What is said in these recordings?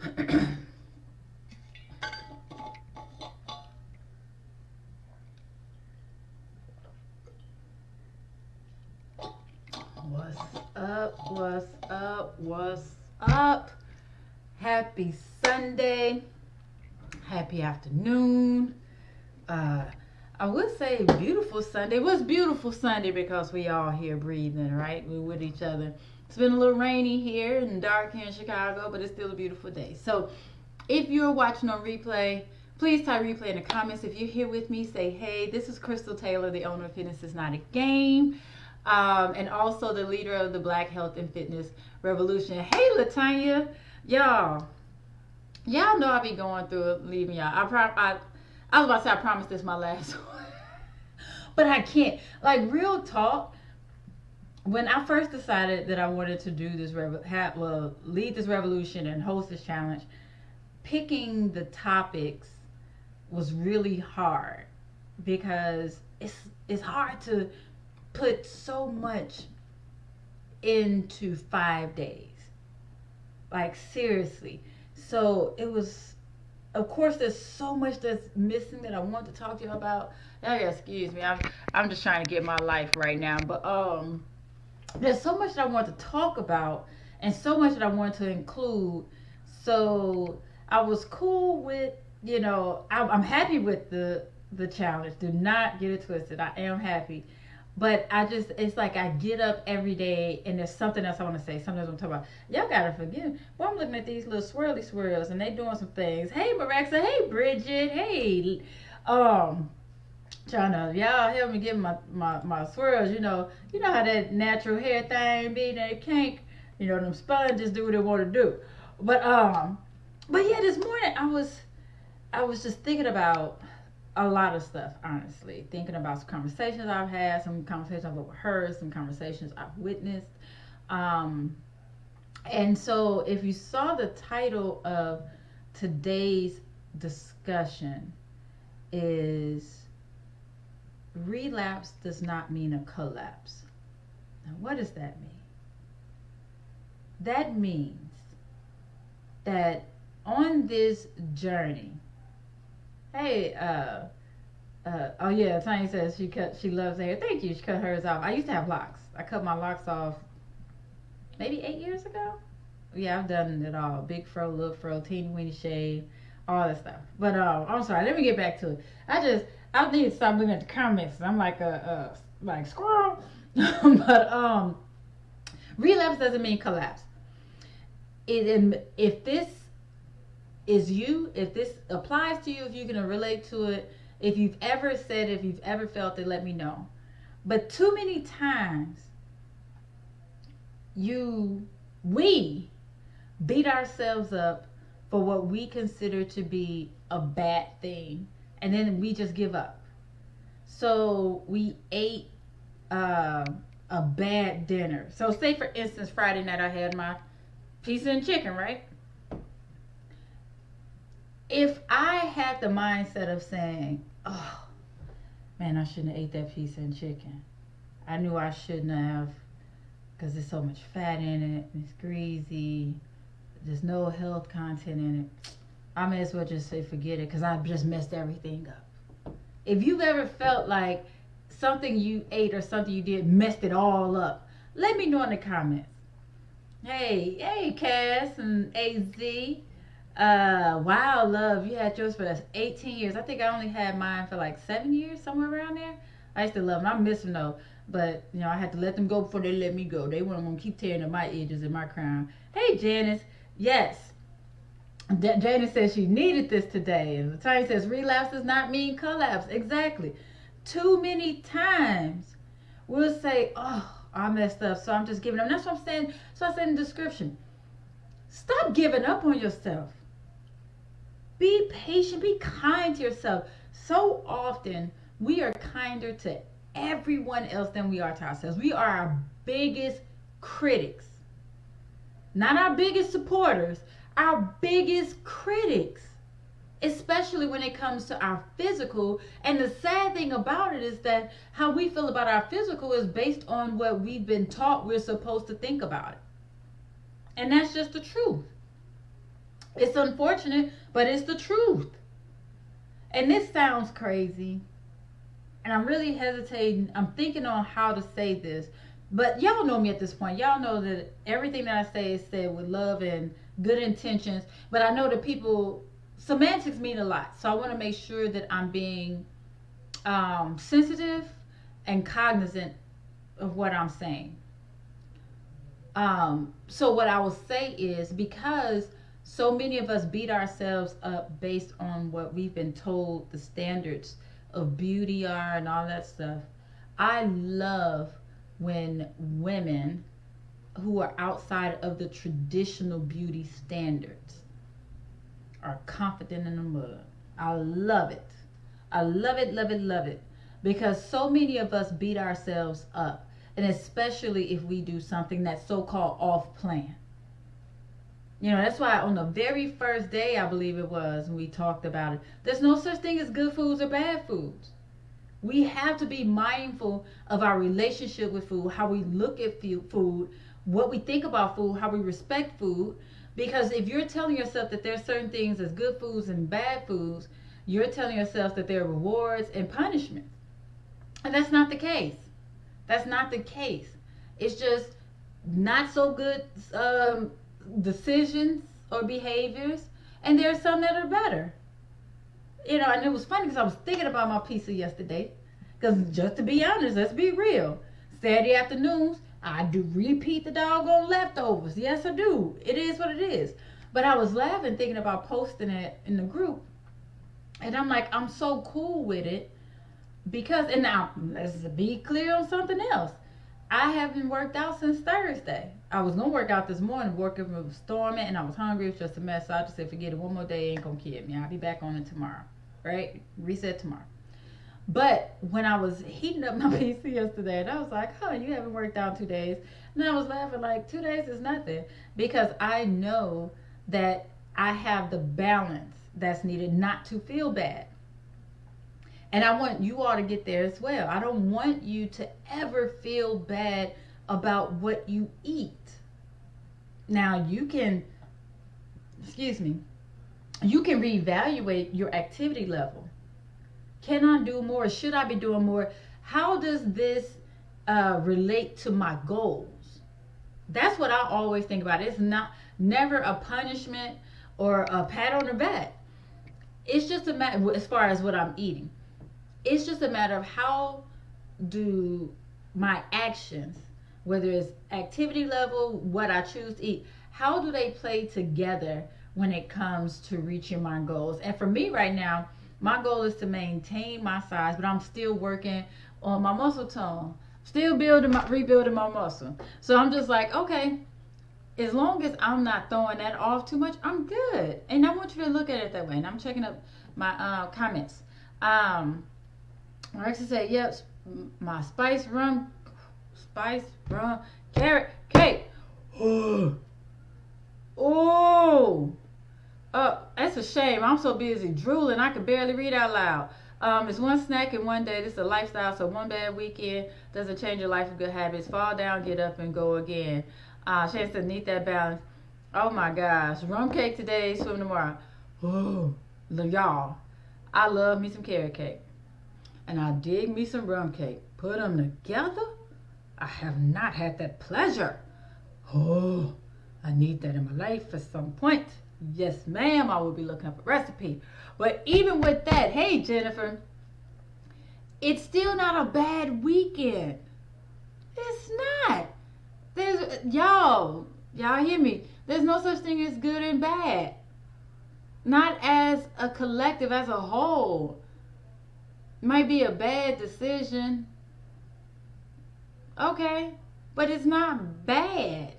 What's up? What's up? What's up? Happy Sunday. Happy afternoon. Uh, I would say beautiful Sunday. It was beautiful Sunday because we all here breathing, right? We're with each other. It's been a little rainy here and dark here in Chicago, but it's still a beautiful day. So if you're watching on replay, please type replay in the comments. If you're here with me, say, hey, this is Crystal Taylor, the owner of Fitness is Not a Game, and also the leader of the Black Health and Fitness Revolution. Hey, Latanya, y'all know I be going through it, leaving y'all. I was about to say I promise this my last one, but I can't. Like, real talk, when I first decided that I wanted to do this, lead this revolution and host this challenge, picking the topics was really hard because it's hard to put so much into 5 days. Like, seriously. So it was, of course, there's so much that's missing that I want to talk to you about. Y'all gotta excuse me. I'm just trying to get my life right now. But there's so much that I want to talk about and so much that I want to include. So I was cool with, I'm happy with the challenge. Do not get it twisted. I am happy. But it's like I get up every day and there's something else I want to say. Sometimes I'm talking about, y'all gotta forgive me. Well, I'm looking at these little swirly swirls and they doing some things. Hey, Maraxa. Hey, Bridget. Hey, trying to, y'all help me get my swirls. You know how that natural hair thing be. They can't, them sponges do what they want to do. But yeah, this morning I was just thinking about a lot of stuff, honestly. Thinking about some conversations I've had, some conversations I've overheard, some conversations I've witnessed. And so if you saw the title of today's discussion is relapse does not mean a collapse. Now, what does that mean? That means that on this journey, hey, oh yeah, Tanya says she loves hair. Thank you. She cut hers off. I used to have locks. I cut my locks off maybe 8 years ago. Yeah, I've done it all. Big fro, little fro, teeny weeny shave, all that stuff. But I'm sorry. Let me get back to it. I need to stop looking at the comments. I'm like a like squirrel. But relapse doesn't mean collapse. If this is you, if this applies to you, if you can relate to it, if you've ever felt it, let me know. But too many times we beat ourselves up for what we consider to be a bad thing, and then we just give up. So we ate a bad dinner. So say for instance, Friday night I had my pizza and chicken, right? If I had the mindset of saying, oh man, I shouldn't have ate that pizza and chicken. I knew I shouldn't have because there's so much fat in it, it's greasy, there's no health content in it. I may as well just say forget it because I just messed everything up. If you've ever felt like something you ate or something you did messed it all up, let me know in the comments. Hey, Cass and AZ. Wow, love, you had yours for 18 years. I think I only had mine for like 7 years, somewhere around there. I used to love them. I miss them though, but I had to let them go before they let me go. They weren't gonna keep tearing up my edges and my crown. Hey, Janice, yes. Janice says she needed this today, and Latanya says relapse does not mean collapse. Exactly. Too many times we'll say, "Oh, I messed up, so I'm just giving up." And that's what I'm saying. So I said in the description, stop giving up on yourself. Be patient, be kind to yourself. So often we are kinder to everyone else than we are to ourselves. We are our biggest critics, not our biggest supporters, our biggest critics, especially when it comes to our physical. And the sad thing about it is that how we feel about our physical is based on what we've been taught we're supposed to think about it. And that's just the truth. It's unfortunate, but it's the truth. And this sounds crazy, and I'm really hesitating. I'm thinking on how to say this, but y'all know me at this point. Y'all know that everything that I say is said with love and good intentions. But I know that people, semantics mean a lot, so I want to make sure that I'm being sensitive and cognizant of what I'm saying. So what I will say is, because so many of us beat ourselves up based on what we've been told the standards of beauty are and all that stuff. I love when women who are outside of the traditional beauty standards are confident in the mud. I love it. I love it, love it, love it. Because so many of us beat ourselves up. And especially if we do something that's so called off plan. You know, that's why on the very first day, I believe it was, when we talked about it, there's no such thing as good foods or bad foods. We have to be mindful of our relationship with food, how we look at food, what we think about food, how we respect food. Because if you're telling yourself that there's certain things as good foods and bad foods, you're telling yourself that there are rewards and punishments. And that's not the case. That's not the case. It's just not so good decisions or behaviors, and there's some that are better. You know, and it was funny because I was thinking about my pizza yesterday. Because just to be honest, let's be real. Saturday afternoons, I do repeat the doggone leftovers. Yes, I do. It is what it is. But I was laughing thinking about posting it in the group. And I'm like, I'm so cool with it. Because, and now, let's be clear on something else. I haven't worked out since Thursday. I was going to work out this morning, working with storming, and I was hungry. It was just a mess. So I just said, forget it. One more day ain't going to kill me. I'll be back on it tomorrow. Right? Reset tomorrow. But when I was heating up my PC yesterday, and I was like, huh, you haven't worked out 2 days. And I was laughing like, 2 days is nothing. Because I know that I have the balance that's needed not to feel bad. And I want you all to get there as well. I don't want you to ever feel bad about what you eat. Now, you can reevaluate your activity level. Can I do more? Should I be doing more? How does this relate to my goals? That's what I always think about. It's never a punishment or a pat on the back. It's just a matter, as far as what I'm eating. It's just a matter of how do my actions, whether it's activity level, what I choose to eat, how do they play together when it comes to reaching my goals? And for me right now, my goal is to maintain my size, but I'm still working on my muscle tone, still rebuilding my muscle. So I'm just like, okay, as long as I'm not throwing that off too much, I'm good. And I want you to look at it that way. And I'm checking up my comments. Alexa said, yep, my spice rum carrot cake. Oh, that's a shame. I'm so busy drooling, I can barely read out loud. It's one snack in one day. This is a lifestyle, so one bad weekend doesn't change your life of good habits. Fall down, get up, and go again. Chance to need that balance. Oh my gosh. Rum cake today, swim tomorrow. Oh, y'all, I love me some carrot cake. And I dig me some rum cake. Put them together? I have not had that pleasure. Oh, I need that in my life at some point. Yes, ma'am, I will be looking up a recipe. But even with that, hey, Jennifer, it's still not a bad weekend. It's not. Y'all hear me? There's no such thing as good and bad. Not as a collective, as a whole. Might be a bad decision. Okay, but it's not bad.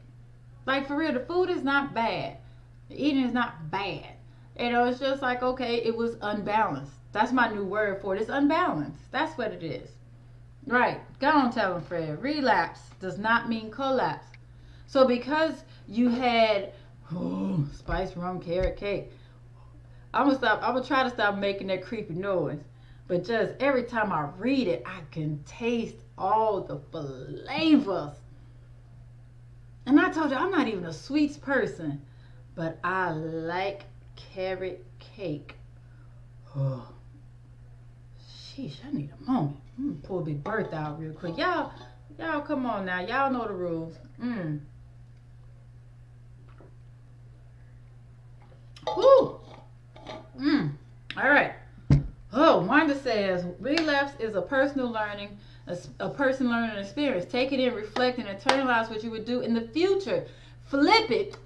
Like, for real, the food is not bad. The eating is not bad. You know, it's just like, okay, it was unbalanced. That's my new word for it. It's unbalanced. That's what it is. Right. Go on, tell them, Fred. Relapse does not mean collapse. So because you had spice rum carrot cake, I'm gonna try to stop making that creepy noise. But just every time I read it, I can taste all the flavors. And I told you, I'm not even a sweets person, but I like carrot cake. Oh, sheesh, I need a moment. I'm gonna pull Big Bertha out real quick. Y'all, come on now. Y'all know the rules. Woo. All right. Oh, Wanda says relapse is a personal learning, a person learning experience. Take it in, reflect, and internalize what you would do in the future. Flip it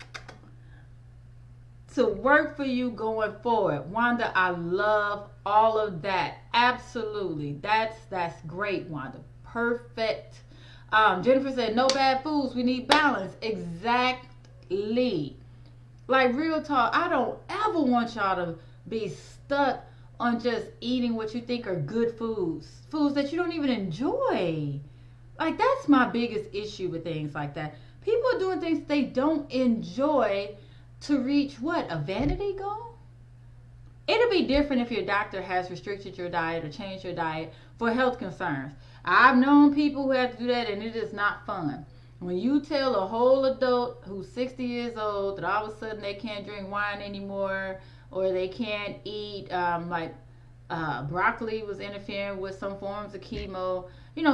to work for you going forward. Wanda, I love all of that. Absolutely. That's great, Wanda. Perfect. Jennifer said, no bad foods. We need balance. Exactly. Like, real talk, I don't ever want y'all to be stuck on just eating what you think are good foods that you don't even enjoy. Like, that's my biggest issue with things like that. People are doing things they don't enjoy to reach what? A vanity goal? It'll be different if your doctor has restricted your diet or changed your diet for health concerns. I've known people who have to do that, and it is not fun. When you tell a whole adult who's 60 years old that all of a sudden they can't drink wine anymore, or they can't eat broccoli was interfering with some forms of chemo,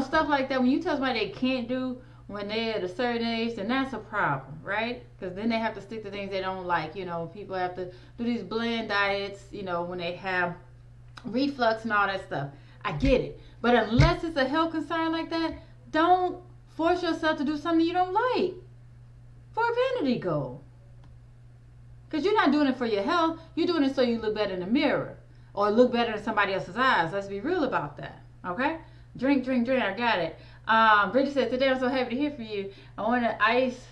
stuff like that. When you tell somebody they can't do when they're at a certain age, then that's a problem, right? Because then they have to stick to things they don't like. People have to do these blend diets, when they have reflux and all that stuff. I get it. But unless it's a health concern like that, don't force yourself to do something you don't like for a vanity goal. Because you're not doing it for your health. You're doing it so you look better in the mirror or look better in somebody else's eyes. Let's be real about that. Okay? Drink. I got it. Bridget said, today I'm so happy to hear from you. I wanted ice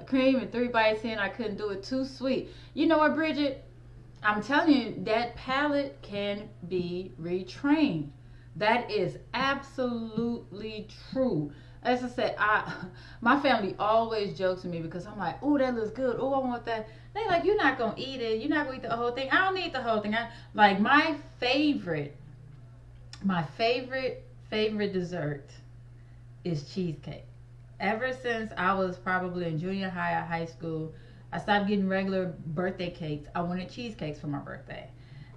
cream and 3 bites in. I couldn't do it. Too sweet. You know what, Bridget? I'm telling you, that palate can be retrained. That is absolutely true. As I said, my family always jokes with me because I'm like, oh, that looks good. Oh, I want that. They like, you're not going to eat it. You're not going to eat the whole thing. I don't eat the whole thing. My favorite dessert is cheesecake. Ever since I was probably in junior high or high school, I stopped getting regular birthday cakes. I wanted cheesecakes for my birthday.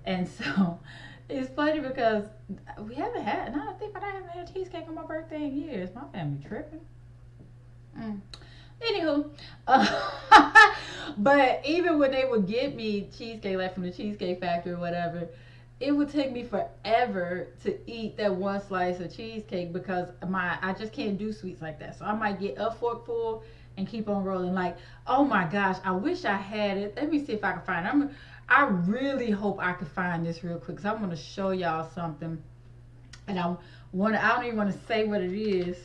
And so it's funny because we haven't had, now I think, but I haven't had cheesecake on my birthday in years. My family tripping. Anywho, but even when they would get me cheesecake, like from the Cheesecake Factory or whatever, it would take me forever to eat that one slice of cheesecake because I just can't do sweets like that. So I might get a forkful and keep on rolling. Like, oh my gosh, I wish I had it. Let me see if I can find it. I really hope I can find this real quick because I want to show y'all something. And I don't even want to say what it is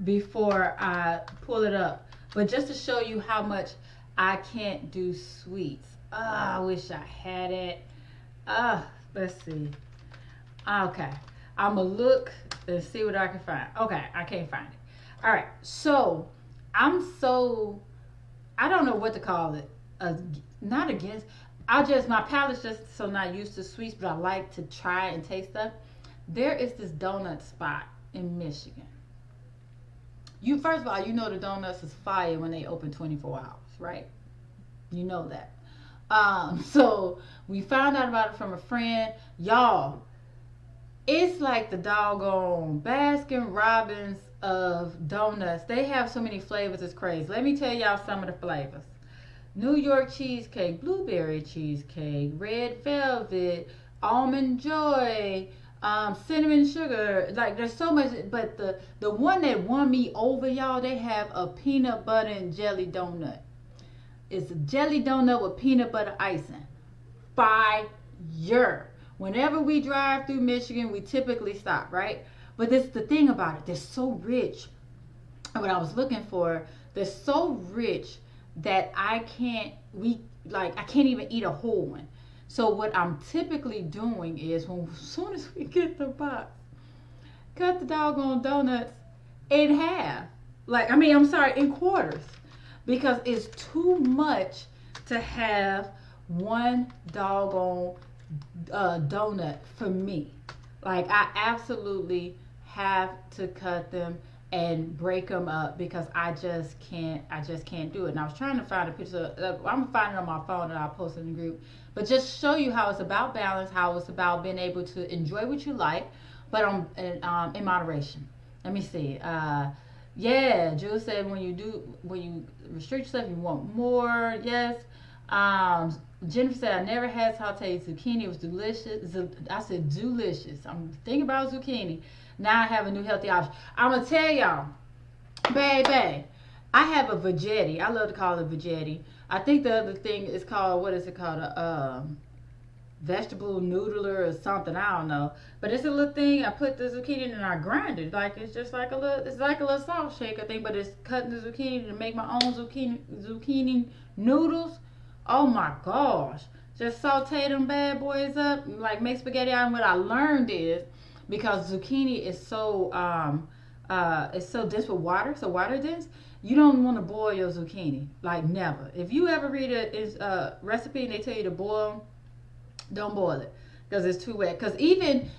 before I pull it up. But just to show you how much I can't do sweets. I wish I had it. Let's see. Okay. I'm going to look and see what I can find. Okay, I can't find it. All right. So, I don't know what to call it. Not against. My palate's just so not used to sweets, but I like to try and taste stuff. There is this donut spot in Michigan. First of all, you know the donuts is fire when they open 24 hours, right? You know that. So we found out about it from a friend. Y'all, it's like the doggone Baskin Robbins of donuts. They have so many flavors, it's crazy. Let me tell y'all some of the flavors. New York cheesecake, blueberry cheesecake, red velvet, almond joy, cinnamon sugar. Like, there's so much. But the one that won me over, y'all, they have a peanut butter and jelly donut. It's a jelly donut with peanut butter icing. Fire. Whenever we drive through Michigan, we typically stop, right? But this the thing about it. They're so rich. And what I was looking for, they're so rich that I can't even eat a whole one. So what I'm typically doing is as soon as we get the box, cut the doggone donuts in half. In quarters. Because it's too much to have one doggone donut for me. Like, I absolutely have to cut them and break them up because I just can't do it. And I was trying to find a picture. I'm gonna find it on my phone and I'll post it in the group. But just show you how it's about balance, how it's about being able to enjoy what you like, but in moderation. Let me see. Yeah, Jules said when you restrict yourself, you want more. Yes. Jennifer said I never had sauteed zucchini. It was delicious. I said delicious. I'm thinking about zucchini. Now I have a new healthy option. I'm gonna tell y'all, baby. I have a veggetti. I love to call it veggetti. I think the other thing is called, what is it called? A vegetable noodler or something. I don't know. But it's a little thing. I put the zucchini in and I grind it. Like it's just like a little. It's like a little salt shaker thing. But it's cutting the zucchini to make my own zucchini noodles. Oh my gosh! Just saute them bad boys up. Like make spaghetti out. And what I learned is because zucchini is it's so dense with water. So water dense. You don't want to boil your zucchini. Like never. If you ever read a recipe and they tell you to boil, don't boil it because it's too wet. Because even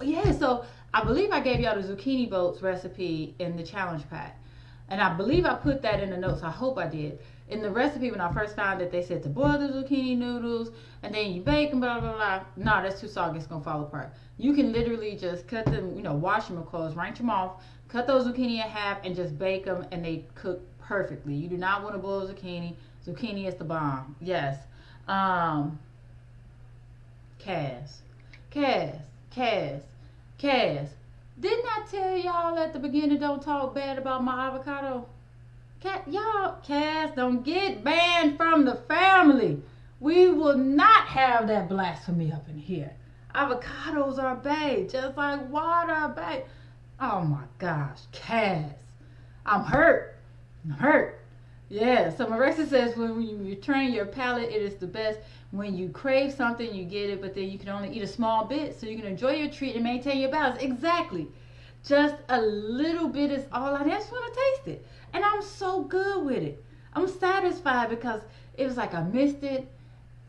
yeah, so I believe I gave y'all the zucchini boats recipe in the challenge pack, and I believe I put that in the notes. I hope I did. In the recipe, when I first found it, they said to boil the zucchini noodles and then you bake them, blah blah blah. No, that's too soggy. It's gonna fall apart. You can literally just cut them, wash them, of course, rinse them off, cut those zucchini in half, and just bake them, and they cook perfectly. You do not want to boil zucchini. Zucchini is the bomb. Yes. Cass. Didn't I tell y'all at the beginning don't talk bad about my avocado? Cass, don't get banned from the family. We will not have that blasphemy up in here. Avocados are bae, just like water, bae. Oh my gosh, Cass. I'm hurt. Yeah, so Marissa says when you retrain your palate, it is the best. When you crave something, you get it, but then you can only eat a small bit so you can enjoy your treat and maintain your balance. Exactly. Just a little bit is all I just want to taste it. And I'm so good with it. I'm satisfied because it was like I missed it.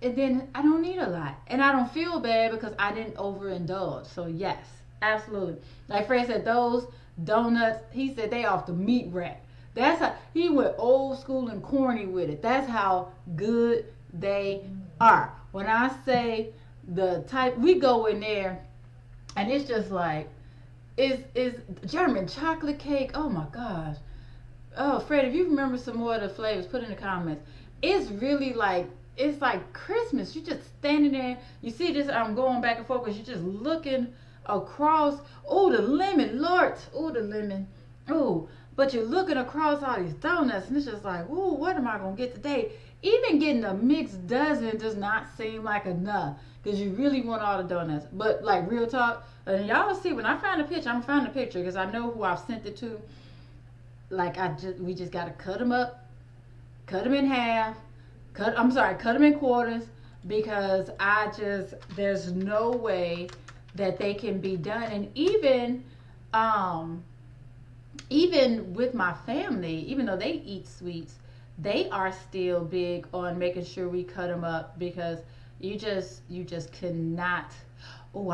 And then I don't need a lot. And I don't feel bad because I didn't overindulge. So yes, absolutely. Like Fred said, those donuts, he said they off the meat rack. That's how he went old school and corny with it. That's how good they are. When I say the type, we go in there and it's just like, it's German chocolate cake. Oh my gosh. Oh, Fred, if you remember some more of the flavors, put in the comments. It's really like, it's like Christmas. You just standing there. You see this, I'm going back and forth because you're just looking across. Oh, the lemon, Lord. Oh, the lemon. Oh, but you're looking across all these donuts and it's just like, oh, what am I going to get today? Even getting a mixed dozen does not seem like enough because you really want all the donuts. But like real talk, and y'all see when I find a picture, I'm going to find a picture because I know who I've sent it to. Like we just got to cut them up, cut them in half, cut them in quarters because there's no way that they can be done. And even with my family, even though they eat sweets, they are still big on making sure we cut them up because you just cannot. Oh,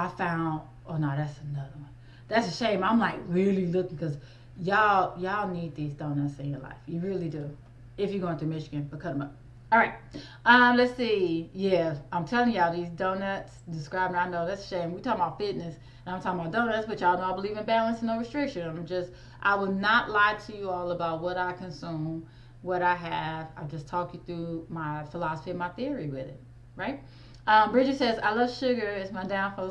oh no, that's another one. That's a shame. I'm like really looking because y'all need these donuts in your life. You really do. If you're going through Michigan, but cut them up. All right. Let's see. Yeah, I'm telling y'all these donuts describing. I know that's a shame. We talking about fitness, and I'm talking about donuts, but y'all know I believe in balance and no restriction. I will not lie to you all about what I consume, what I have. I'll just talk you through my philosophy and my theory with it, right? Bridget says, I love sugar. It's my downfall,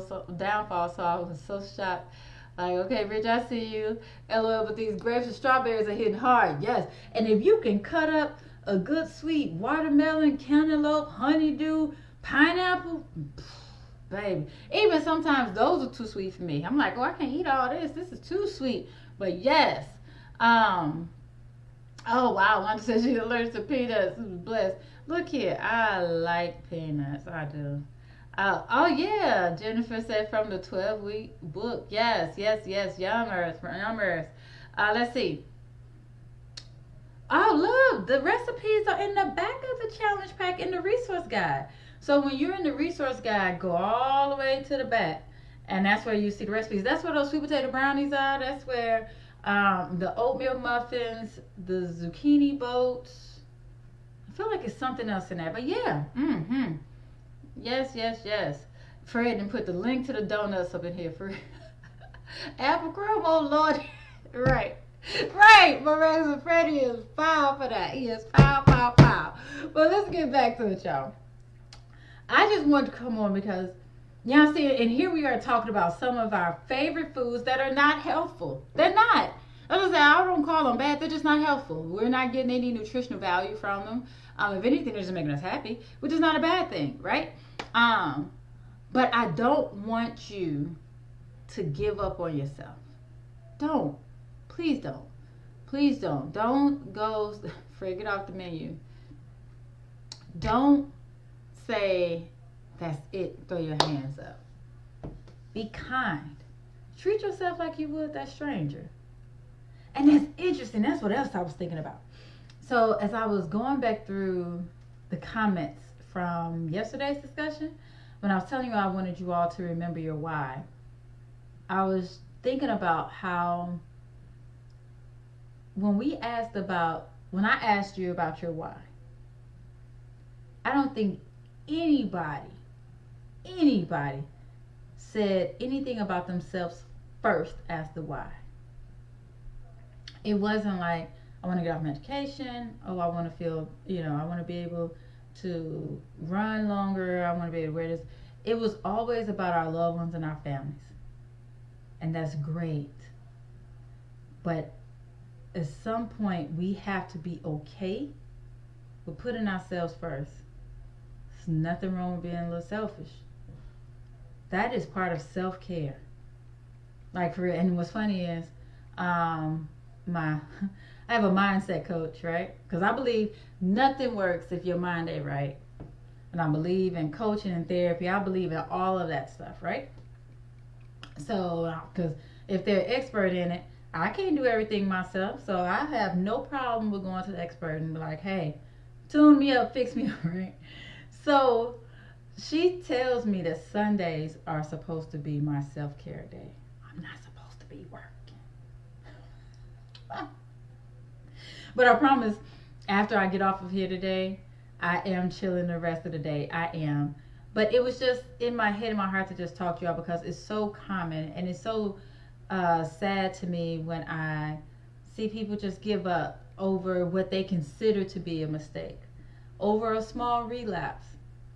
so I was so shocked. Like, okay, Bridget, I see you. LOL, but these grapes and strawberries are hitting hard. Yes. And if you can cut up a good sweet watermelon, cantaloupe, honeydew, pineapple, baby. Even sometimes those are too sweet for me. I'm like, oh, I can't eat all this. This is too sweet. But yes. Oh, wow. Wanda says she's allergic to peanuts. Blessed. Look here. I like peanuts. I do. Oh, yeah. Jennifer said from the 12-week book. Yes. Yummers. Let's see. Oh, look. The recipes are in the back of the challenge pack in the resource guide. So when you're in the resource guide, go all the way to the back. And that's where you see the recipes. That's where those sweet potato brownies are. That's where The oatmeal muffins, the zucchini boats. I feel like it's something else in there, but yeah. Yes, yes, yes. Fred and put the link to the donuts up in here for apple crumb. Oh Lord, right, right. My man Freddie is foul for that. He is foul, foul, foul. But let's get back to it, y'all. I just wanted to come on because y'all see, and here we are talking about some of our favorite foods that are not healthful. They're not. I don't call them bad. They're just not healthful. We're not getting any nutritional value from them. If anything, they're just making us happy, which is not a bad thing, right? But I don't want you to give up on yourself. Don't. Please don't. Please don't. Don't go, Fred, get off the menu. Don't say, that's it, throw your hands up. Be kind. Treat yourself like you would that stranger. And that's interesting. That's what else I was thinking about. So as I was going back through the comments from yesterday's discussion, when I was telling you I wanted you all to remember your why, I was thinking about how when I asked you about your why, I don't think anybody said anything about themselves first as the why. It wasn't like, I want to get off medication. Oh, I want to feel, I want to be able to run longer. I want to be able to wear this. It was always about our loved ones and our families. And that's great. But at some point, we have to be okay with putting ourselves first. There's nothing wrong with being a little selfish. That is part of self-care. Like, and what's funny is, I have a mindset coach, right? Because I believe nothing works if your mind ain't right. And I believe in coaching and therapy. I believe in all of that stuff, right? So, because if they're expert in it, I can't do everything myself. So I have no problem with going to the expert and be like, hey, tune me up, fix me up, right? So she tells me that Sundays are supposed to be my self-care day. I'm not supposed to be working. But I promise, after I get off of here today, I am chilling the rest of the day. I am. But it was just in my head and my heart to just talk to y'all because it's so common and it's so sad to me when I see people just give up over what they consider to be a mistake, over a small relapse.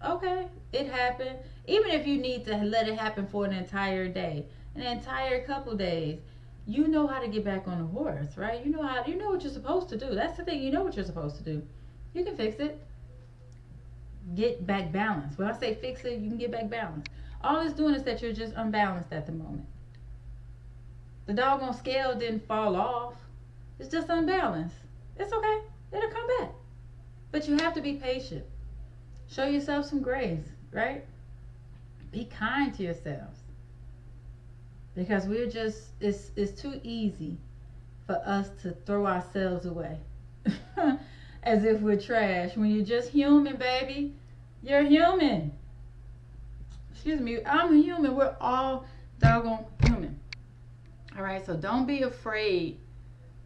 Okay, it happened. Even if you need to let it happen for an entire day, an entire couple days, you know how to get back on the horse, right? You know what you're supposed to do. That's the thing. You know what you're supposed to do. You can fix it. Get back balance. When I say fix it, you can get back balance. All it's doing is that you're just unbalanced at the moment. The doggone scale didn't fall off. It's just unbalanced. It's okay. It'll come back. But you have to be patient. Show yourself some grace, right? Be kind to yourselves. Because it's too easy for us to throw ourselves away. As if we're trash. When you're just human, baby, you're human. Excuse me, I'm a human. We're all doggone human. All right, so don't be afraid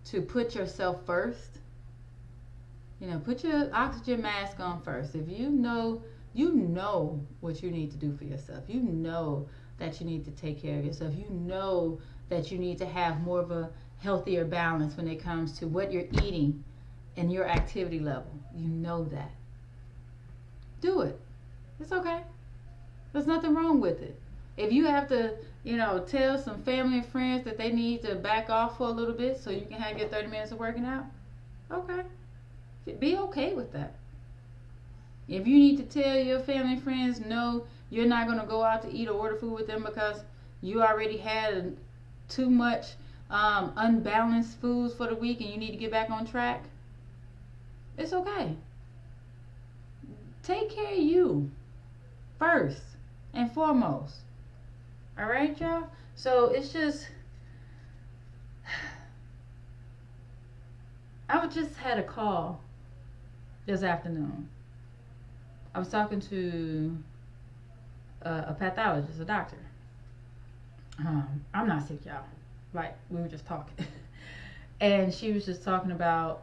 to put yourself first. Put your oxygen mask on first. If you know what you need to do for yourself. You know that you need to take care of yourself. You know that you need to have more of a healthier balance when it comes to what you're eating and your activity level. You know that. Do it. It's okay. There's nothing wrong with it. If you have to, tell some family and friends that they need to back off for a little bit so you can have your 30 minutes of working out, okay. Be okay with that. If you need to tell your family and friends, no, you're not going to go out to eat or order food with them because you already had too much unbalanced foods for the week and you need to get back on track, it's okay. Take care of you first and foremost. All right, y'all? So it's just, I just had a call this afternoon. I was talking to a pathologist, a doctor. I'm not sick, y'all. Like, we were just talking. And she was just talking about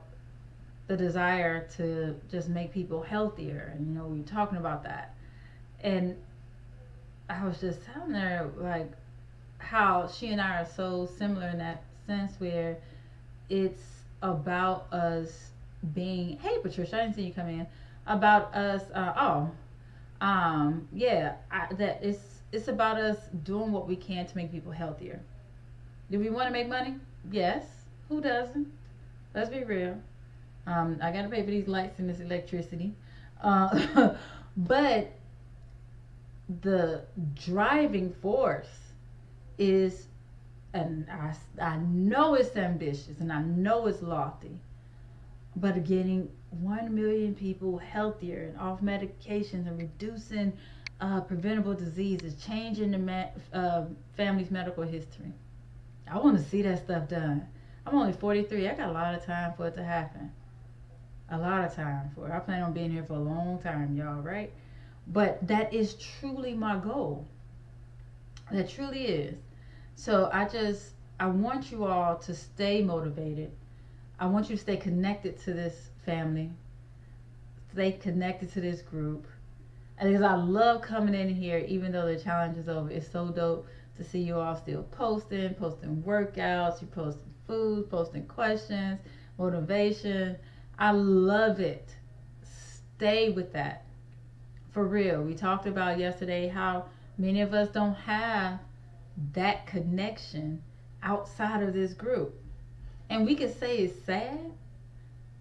the desire to just make people healthier, and we were talking about that. And I was just telling her like how she and I are so similar in that sense, where it's about us being, hey Patricia, I didn't see you come in, about us yeah, that it's about us doing what we can to make people healthier. Do we want to make money? Yes. Who doesn't? Let's be real. I gotta pay for these lights and this electricity. But the driving force is, and I know it's ambitious and I know it's lofty, but getting 1 million people healthier and off medications and reducing preventable diseases, changing the family's medical history. I want to see that stuff done. I'm only 43. I got a lot of time for it to happen. A lot of time for it. I plan on being here for a long time, y'all, right? But that is truly my goal. That truly is. So I want you all to stay motivated. I want you to stay connected to this family. Stay connected to this group. And because I love coming in here, even though the challenge is over. It's so dope to see you all still posting workouts, you posting food, posting questions, motivation. I love it. Stay with that. For real. We talked about yesterday how many of us don't have that connection outside of this group. And we could say it's sad,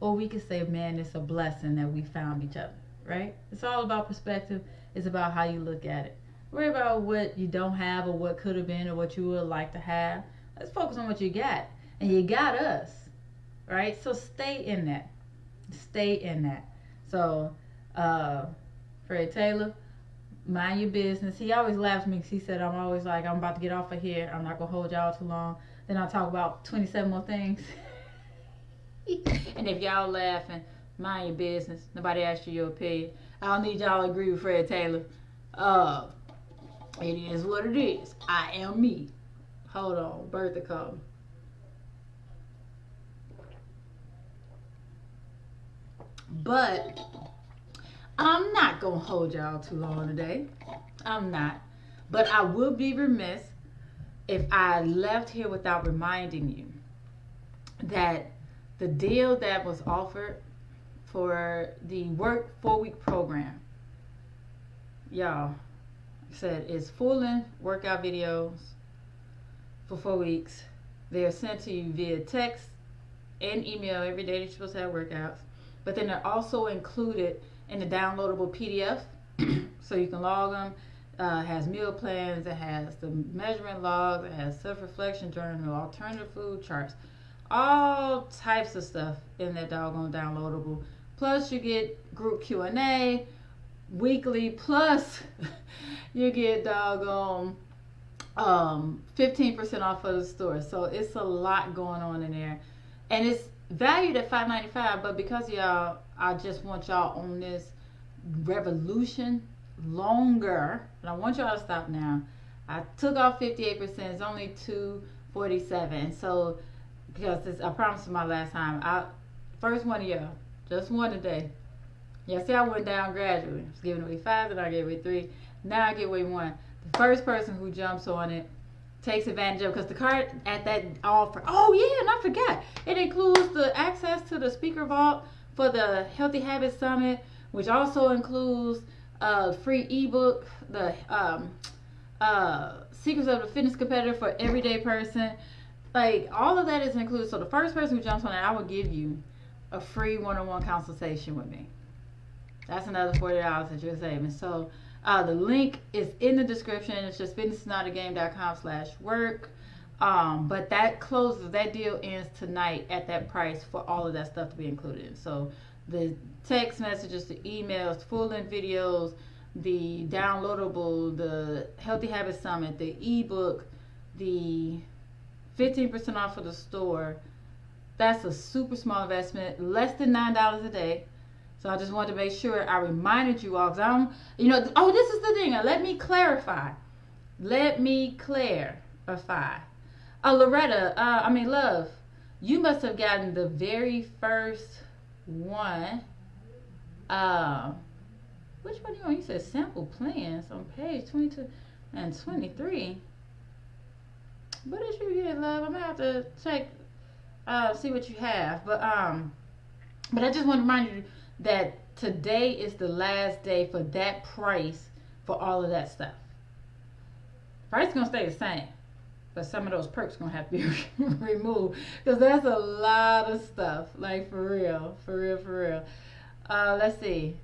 or we could say, man, it's a blessing that we found each other, right? It's all about perspective. It's about how you look at it. Worry about what you don't have or what could have been or what you would like to have. Let's focus on what you got. And you got us, right? So stay in that. Stay in that. So, Fred Taylor, mind your business. He always laughs at me because he said, I'm always like, I'm about to get off of here. I'm not going to hold y'all too long. Then I'll talk about 27 more things. And if y'all laughing, mind your business. Nobody asked you your opinion. I don't need y'all to agree with Fred Taylor. It is what it is. I am me. Hold on. Bertha come. But I'm not going to hold y'all too long today. I'm not. But I would be remiss if I left here without reminding you that the deal that was offered for the Work 4-Week program, y'all, said is full-length workout videos for 4 weeks. They're sent to you via text and email every day that you're supposed to have workouts. But then they're also included in the downloadable PDF, so you can log them. Has meal plans, it has the measurement logs, it has self-reflection journal, alternative food charts, all types of stuff in that doggone downloadable. Plus you get group Q&A weekly, plus you get doggone 15% off of the store. So it's a lot going on in there, and it's valued at $5.95. But because y'all, I just want y'all on this revolution longer, and I want y'all to stop now. I took off 58%. It's only $247. So because this, I promised you my last time. First one of y'all, just one today. Yeah, see, I went down gradually. I was giving away 5, then I gave away 3. Now I give away 1. The first person who jumps on it takes advantage of, because the card at that offer. Oh yeah, and I forgot. It includes the access to the speaker vault for the Healthy Habits Summit, which also includes free ebook, the Secrets of the Fitness Competitor for Everyday Person. Like, all of that is included. So the first person who jumps on that, I will give you a free one-on-one consultation with me. That's another $40 that you're saving. So the link is in the description. It's just fitnessisnotagame.com/work. But that closes, that deal ends tonight at that price for all of that stuff to be included. So the text messages, the emails, full-length videos, the downloadable, the Healthy Habits Summit, the ebook, the 15% off of the store. That's a super small investment, less than $9 a day. So I just wanted to make sure I reminded you all, because I'm, oh, this is the thing. Let me clarify. Loretta, Love, You must have gotten the very first one. Um, which one you on? You said sample plans on page 22 and 23. What did you get, love? I'm gonna have to check, see what you have. But I just want to remind you that today is the last day for that price for all of that stuff. Price is gonna stay the same, but some of those perks gonna have to be removed because that's a lot of stuff. Like for real, for real, for real. Let's see.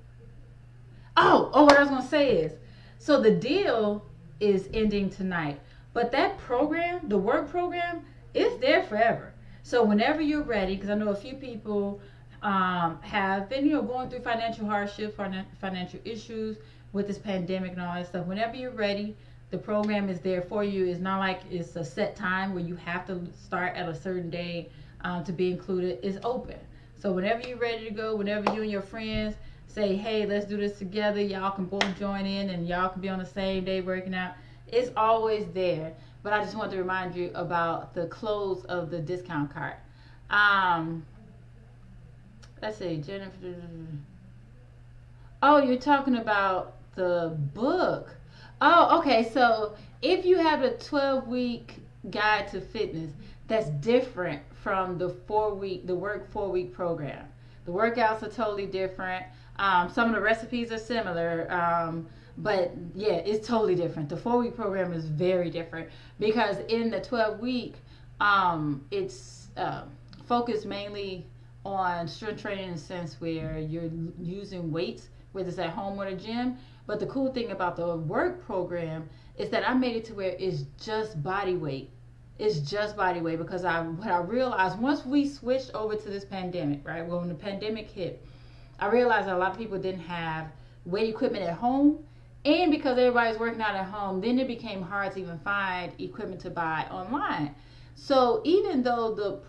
What I was gonna say is, so the deal is ending tonight, but that program, the work program, is there forever. So whenever you're ready, because I know a few people have been, going through financial hardship, financial issues with this pandemic and all that stuff. Whenever you're ready, the program is there for you. It's not like it's a set time where you have to start at a certain day to be included. It's open. So whenever you're ready to go, whenever you and your friends say, hey, let's do this together, y'all can both join in and y'all can be on the same day working out. It's always there. But I just want to remind you about the close of the discount card. Let's see, Jennifer. Oh, you're talking about the book. Oh, okay. So if you have a 12-week guide to fitness, that's different from the work 4-week program. The workouts are totally different. Some of the recipes are similar, but yeah, it's totally different. The 4-week program is very different because in the 12-week, it's focused mainly on strength training in a sense where you're using weights, whether it's at home or the gym. But the cool thing about the work program is that I made it to where it's just body weight. It's just body weight because what I realized once we switched over to this pandemic, right? When the pandemic hit, I realized that a lot of people didn't have weight equipment at home. And because everybody's working out at home, then it became hard to even find equipment to buy online. So even though the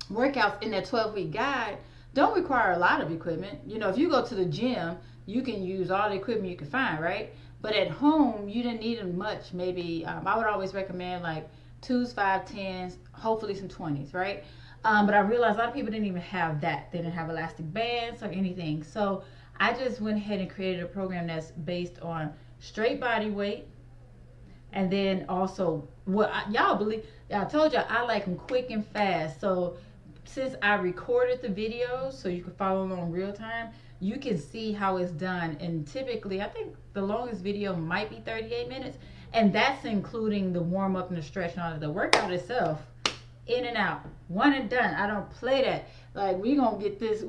workouts in that 12-week guide don't require a lot of equipment. If you go to the gym, you can use all the equipment you can find, right? But at home, you didn't need much. Maybe I would always recommend like 2s, 5, 10s, hopefully some 20s, right? But I realized a lot of people didn't even have that. They didn't have elastic bands or anything. So I just went ahead and created a program that's based on straight body weight. And then also, y'all believe, I told y'all I like them quick and fast. So since I recorded the videos so you can follow along real time, you can see how it's done. And typically, I think the longest video might be 38 minutes. And that's including the warm up and the stretch and all of the workout itself. In and out. One and done. I don't play that. Like, we gonna get this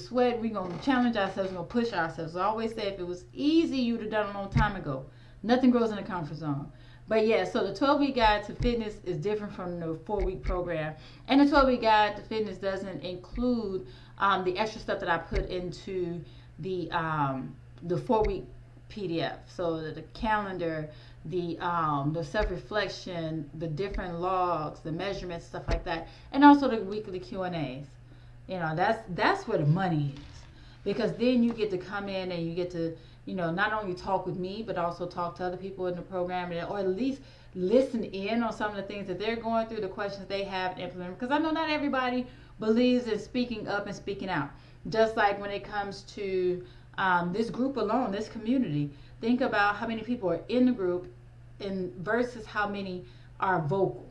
sweat. We gonna challenge ourselves. We gonna push ourselves. I always say if it was easy, you'd have done it a long time ago. Nothing grows in the comfort zone. But yeah, so the 12-week guide to fitness is different from the 4-week program. And the 12-week guide to fitness doesn't include the extra stuff that I put into the 4-week PDF. So the calendar, the self-reflection, the different logs, the measurements, stuff like that, and also the weekly Q&As. That's where the money is, because then you get to come in and you get to not only talk with me, but also talk to other people in the program, or at least listen in on some of the things that they're going through, the questions they have, and implement. Because I know not everybody believes in speaking up and speaking out. Just like when it comes to this group alone, this community, think about how many people are in the group and versus how many are vocal,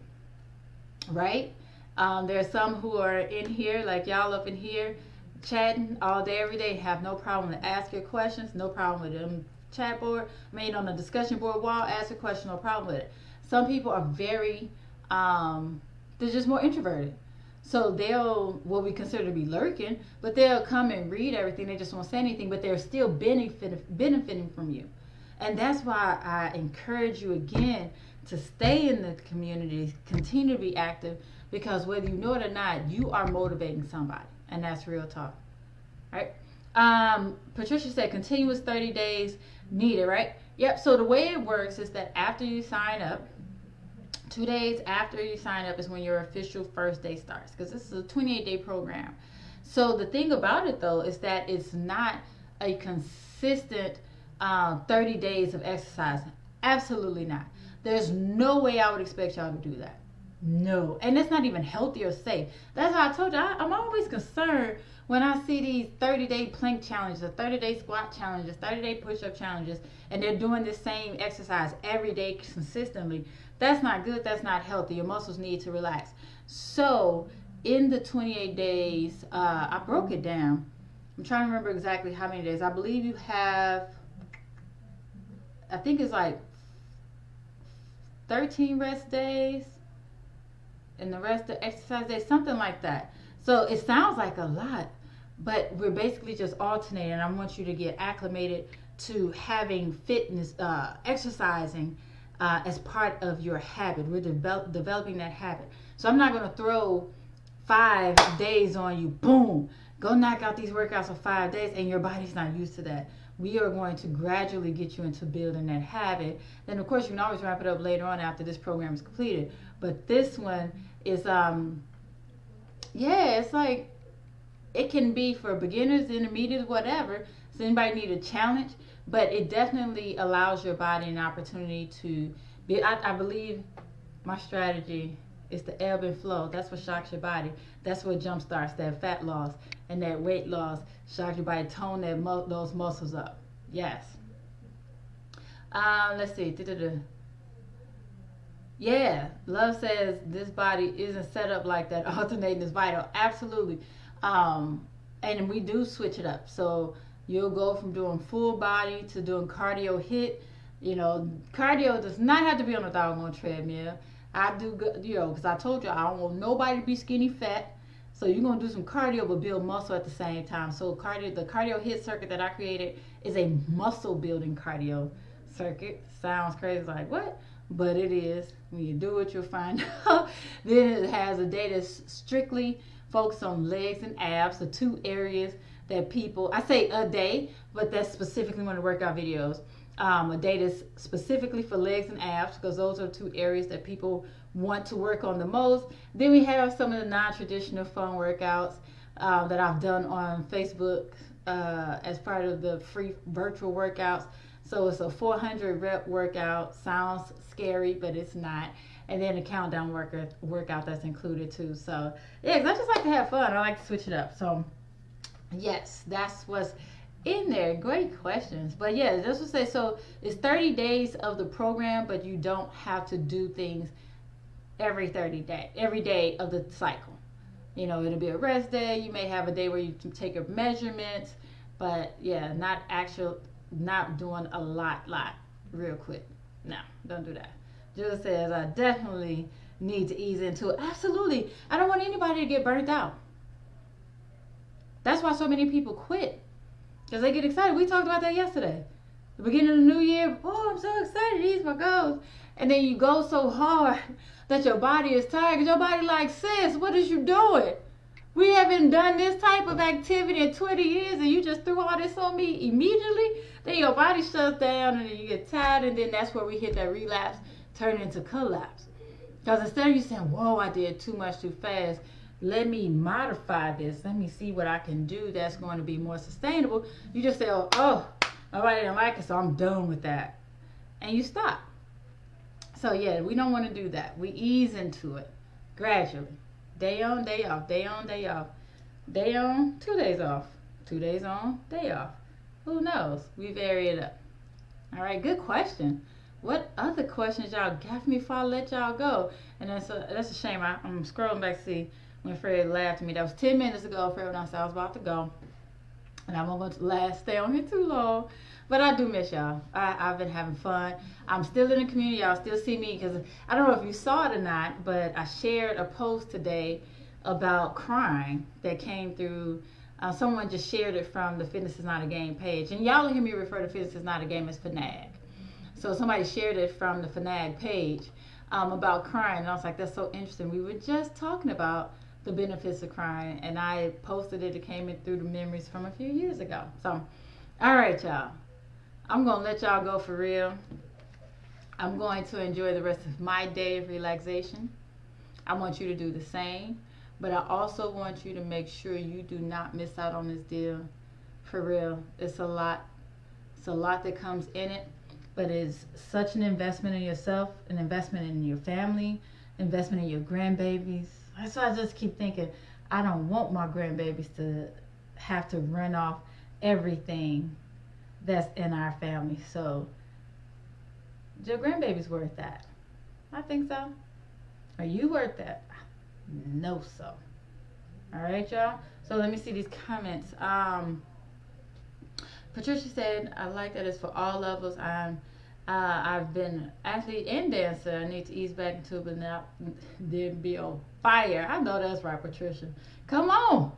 right? There are some who are in here, like y'all up in here, chatting all day, every day, have no problem to ask your questions, no problem with them chat board, on the discussion board wall, ask a question, no problem with it. Some people are very, they're just more introverted. So they'll, what we consider to be lurking, but they'll come and read everything, they just won't say anything, but they're still benefiting from you. And that's why I encourage you again to stay in the community, continue to be active, because whether you know it or not, you are motivating somebody. And that's real talk. All right. Patricia said continuous 30 days needed, right? Yep. So the way it works is that after you sign up, 2 days after you sign up is when your official first day starts, because this is a 28-day program. So the thing about it, though, is that it's not a consistent 30 days of exercise. Absolutely not. There's no way I would expect y'all to do that. No, and it's not even healthy or safe. That's how I told you. I'm always concerned when I see these 30-day plank challenges, 30-day squat challenges, 30-day push-up challenges, and they're doing the same exercise every day consistently. That's not good. That's not healthy. Your muscles need to relax. So, in the 28 days, I broke it down. I'm trying to remember exactly how many days. I believe you have, I think it's like 13 rest days and the rest of exercise days, something like that. So it sounds like a lot, but we're basically just alternating. I want you to get acclimated to having fitness, exercising as part of your habit. We're developing that habit. So I'm not going to throw 5 days on you. Boom. Go knock out these workouts for 5 days, and your body's not used to that. We are going to gradually get you into building that habit. Then, of course, you can always wrap it up later on after this program is completed. But this one is, it's like, it can be for beginners, intermediates, whatever. So anybody need a challenge, but it definitely allows your body an opportunity to be. I believe my strategy is the ebb and flow. That's what shocks your body. That's what jump starts that fat loss and that weight loss. Shocks your body, tone those muscles up. Yes. Let's see. Yeah, Love says this body isn't set up like that. Alternating is vital. Absolutely. And we do switch it up. So you'll go from doing full body to doing cardio hit. You know, cardio does not have to be on a doggone treadmill. I do, because I told you I don't want nobody to be skinny fat. So you're going to do some cardio but build muscle at the same time. So the cardio hit circuit that I created is a muscle building cardio circuit. Sounds crazy, like what? But it is. When you do it, you'll find out. Then it has a day that's strictly focused on legs and abs, the two areas that people, I say a day, but that's specifically one of the workout videos. A day that's specifically for legs and abs, because those are two areas that people want to work on the most. Then we have some of the non-traditional fun workouts that I've done on Facebook as part of the free virtual workouts. So it's a 400 rep workout. Sounds scary, but it's not. And then a countdown workout that's included too. So yeah, 'cause I just like to have fun. I like to switch it up. So yes, that's what's in there. Great questions. But yeah, just to say, so it's 30 days of the program, but you don't have to do things every day of the cycle. You know, it'll be a rest day. You may have a day where you can take your measurements, but yeah, not doing a lot real quick. No, don't do that. Jill says, I definitely need to ease into it. Absolutely. I don't want anybody to get burnt out. That's why so many people quit. Because they get excited. We talked about that yesterday. The beginning of the new year, oh, I'm so excited. These are my goals. And then you go so hard that your body is tired. Because your body like, sis, what is you doing? We haven't done this type of activity in 20 years and you just threw all this on me immediately. Then your body shuts down and then you get tired, and then that's where we hit that relapse, turn into collapse. Because instead of you saying, whoa, I did too much too fast, let me modify this. Let me see what I can do that's going to be more sustainable. You just say, oh, nobody didn't like it, so I'm done with that. And you stop. So yeah, we don't want to do that. We ease into it gradually. Day on, day off, day on, day off. Day on, 2 days off. 2 days on, day off. Who knows? We vary it up. All right, good question. What other questions y'all got for me before I let y'all go? And that's a shame. I'm scrolling back to see when Fred laughed at me. That was 10 minutes ago. Fred, when I said I was about to go. And I won't stay on here too long. But I do miss y'all. I've been having fun. I'm still in the community. Y'all still see me because I don't know if you saw it or not, but I shared a post today about crying that came through. Someone just shared it from the Fitness is Not a Game page. And y'all hear me refer to Fitness is Not a Game as FNAG. So somebody shared it from the FNAG page about crying. And I was like, that's so interesting. We were just talking about the benefits of crying. And I posted it. It came in through the memories from a few years ago. So, all right, y'all. I'm going to let y'all go for real. I'm going to enjoy the rest of my day of relaxation. I want you to do the same. But I also want you to make sure you do not miss out on this deal. For real. It's a lot. It's a lot that comes in it. But it's such an investment in yourself, an investment in your family, investment in your grandbabies. So I just keep thinking, I don't want my grandbabies to have to run off everything that's in our family. So your grandbaby's worth that. I think so. Are you worth that? No, so. All right, y'all. So let me see these comments. Patricia said, "I like that it's for all levels. I've been athlete and dancer. I need to ease back into it, but now then be on fire." I know that's right, Patricia. Come on.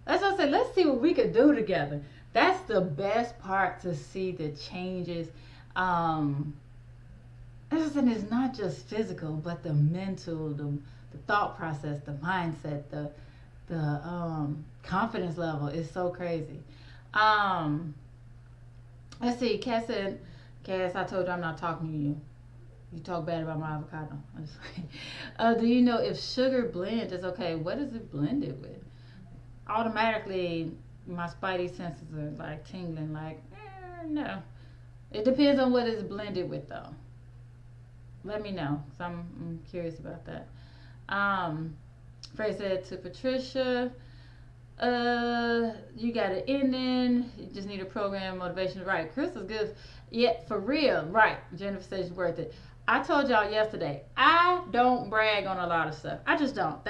That's what I said. Let's see what we could do together. That's the best part, to see the changes. As I said, it's not just physical, but the mental, the thought process, the mindset, the confidence level is so crazy. Let's see. Cass said, "Cass, I told you I'm not talking to you. You talk bad about my avocado." I'm just like, do you know if sugar blend is okay? What is it blended with? Automatically, my spidey senses are like tingling. Like, no. It depends on what it's blended with, though. Let me know, because I'm curious about that. Fred said to Patricia, you got an ending. You just need a program, motivation. Right. Chris is good. Yeah, for real. Right. Jennifer says it's worth it. I told y'all yesterday, I don't brag on a lot of stuff. I just don't.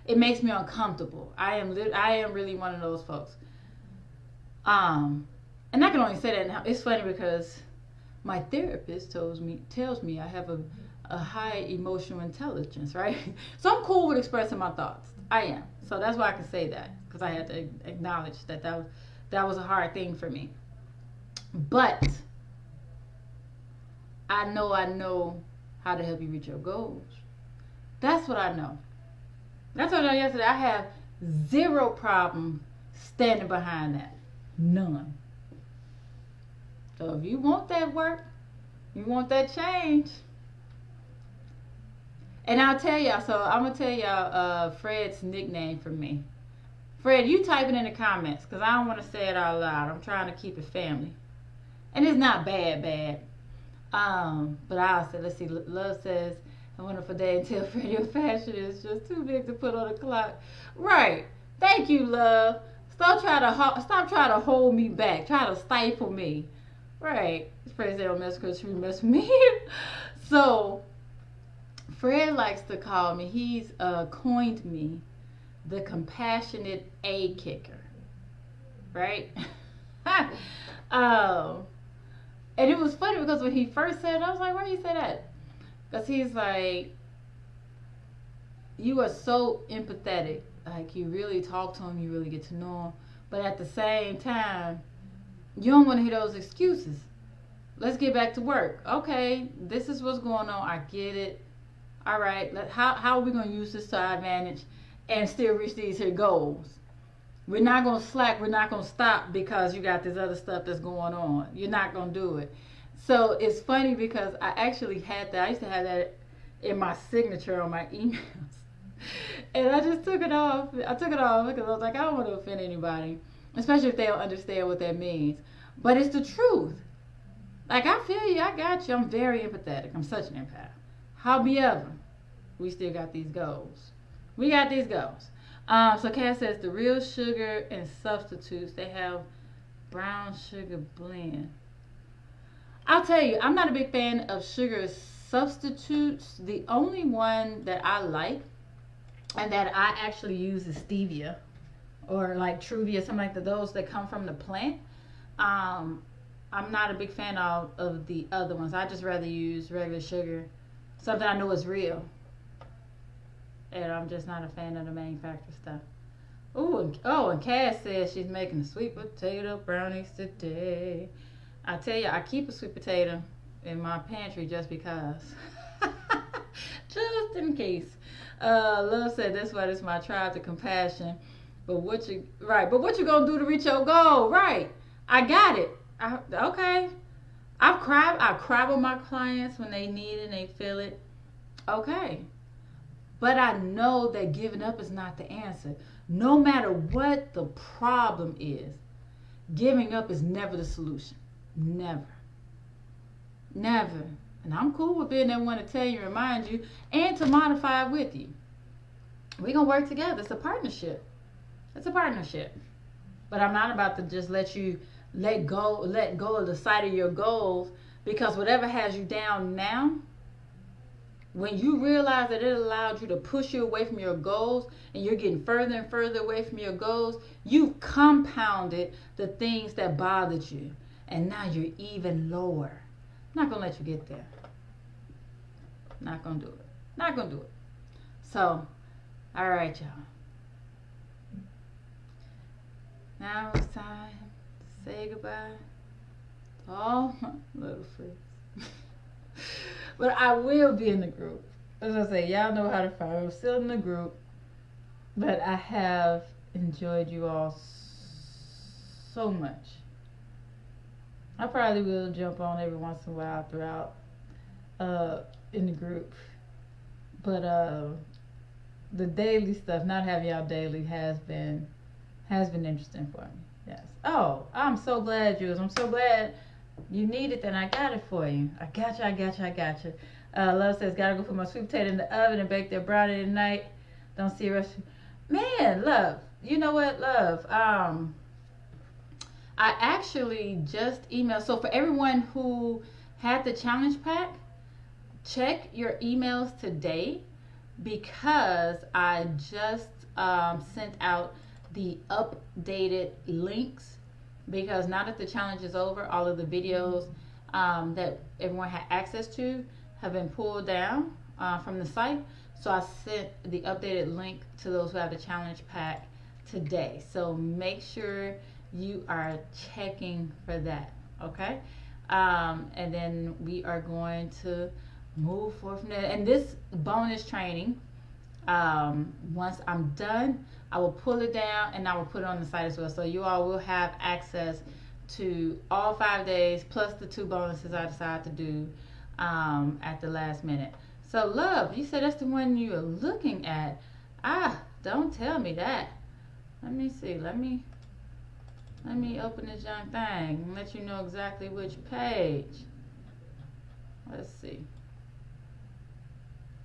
It makes me uncomfortable. I am really one of those folks. And I can only say that now. It's funny because my therapist tells me I have a high emotional intelligence, right? So I'm cool with expressing my thoughts. I am. So that's why I can say that, because I had to acknowledge that was a hard thing for me. But I know how to help you reach your goals. That's what I know. That's what I know yesterday. I have zero problem standing behind that. None. So if you want that work, you want that change. And I'll tell y'all, so I'm going to tell y'all Fred's nickname for me. Fred, you type it in the comments, because I don't want to say it out loud. I'm trying to keep it family. And it's not bad. But I'll say, let's see, Love says, "A wonderful day until Fred, your fashion is just too big to put on the clock." Right. Thank you, Love. Stop trying to hold me back. Try to stifle me. Right. Fred said, "Don't mess because you mess with me." So Fred likes to call me, he's coined me the compassionate A kicker. Right? And it was funny because when he first said it, I was like, "Why do you say that?" Because he's like, "You are so empathetic. Like, you really talk to him, you really get to know him. But at the same time, you don't want to hear those excuses. Let's get back to work. Okay, this is what's going on. I get it. All right, how are we going to use this to our advantage and still reach these here goals? We're not going to slack. We're not going to stop because you got this other stuff that's going on. You're not going to do it." So it's funny because I actually had that. I used to have that in my signature on my emails. And I just took it off. I took it off because I was like, I don't want to offend anybody, especially if they don't understand what that means. But it's the truth. Like, I feel you. I got you. I'm very empathetic. I'm such an empath. However, we still got these goals. We got these goals. So Cass says the real sugar and substitutes, they have brown sugar blend. I'll tell you, I'm not a big fan of sugar substitutes. The only one that I like and that I actually use is stevia, or like Truvia, something like that. Those that come from the plant. I'm not a big fan of the other ones. I just rather use regular sugar, something I know is real. And I'm just not a fan of the manufactured stuff. And Cass says she's making sweet potato brownies today. I tell you, I keep a sweet potato in my pantry just because. Just in case. Love said, "That's why this is my tribe to compassion." But what you gonna do to reach your goal? Right. I got it. Okay. I've cried with my clients when they need it and they feel it. Okay. But I know that giving up is not the answer. No matter what the problem is, giving up is never the solution. Never. Never. And I'm cool with being that one to tell you, remind you, and to modify it with you. We're going to work together. It's a partnership. It's a partnership. But I'm not about to just let you let go of the sight of your goals, because whatever has you down now, when you realize that it allowed you to push you away from your goals and you're getting further and further away from your goals, you've compounded the things that bothered you. And now you're even lower. I'm not going to let you get there. Not going to do it. Not going to do it. So, all right, y'all. Now it's time to say goodbye to all my little friends. But I will be in the group. As I say, y'all know how to find me. I'm still in the group. But I have enjoyed you all so much. I probably will jump on every once in a while throughout in the group. But the daily stuff, not having y'all daily, has been interesting for me. Yes. Oh, I'm so glad, Jules. I'm so glad you need it, then I got it for you. I got you. Love says, gotta go put my sweet potato in the oven and bake that brownie tonight. Don't see a rush. Man, Love. You know what, Love? I actually just emailed. So for everyone who had the challenge pack, check your emails today, because I just sent out the updated links, because now that the challenge is over, all of the videos that everyone had access to have been pulled down from the site. So I sent the updated link to those who have the challenge pack today. So make sure you are checking for that, okay? And then we are going to move forward from there. And this bonus training, once I'm done, I will pull it down and I will put it on the site as well. So you all will have access to all 5 days plus the 2 bonuses I decide to do at the last minute. So Love, you said that's the one you are looking at. Don't tell me that. Let me see. Let me open this young thing and let you know exactly which page. Let's see.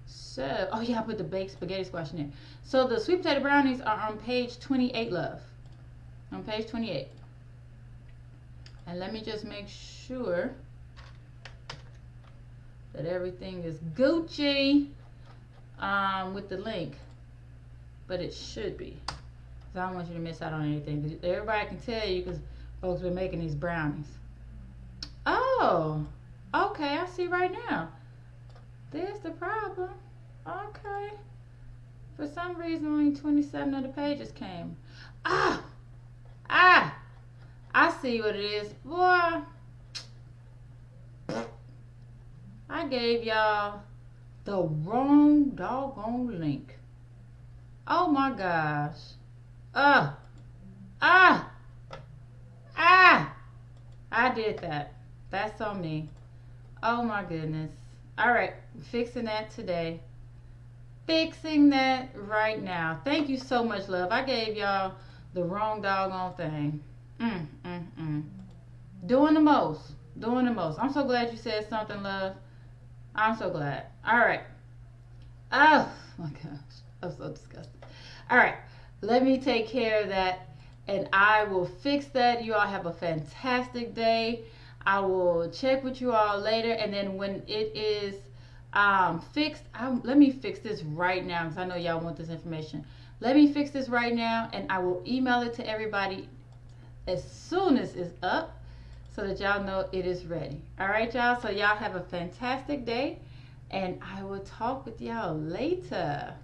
So, oh yeah, I put the baked spaghetti squash in there. So the sweet potato brownies are on page 28, Love. On page 28. And let me just make sure that everything is Gucci with the link. But it should be. Because I don't want you to miss out on anything. Everybody can tell you, because folks been making these brownies. Oh, okay, I see right now. There's the problem. Okay. For some reason, only 27 of the pages came. I see what it is. Boy, I gave y'all the wrong doggone link. Oh my gosh. I did that. That's on me. Oh my goodness. All right, fixing that today. Fixing that right now. Thank you so much, Love. I gave y'all the wrong doggone thing. Doing the most. I'm so glad you said something, Love. I'm so glad. All right. Oh my gosh. I'm so disgusted. All right. Let me take care of that, and I will fix that. You all have a fantastic day. I will check with you all later, and then when it is fixed, let me fix this right now, because I know y'all want this information. Let me fix this right now, and I will email it to everybody as soon as it's up, so that y'all know it is ready. All right, y'all? So y'all have a fantastic day, and I will talk with y'all later.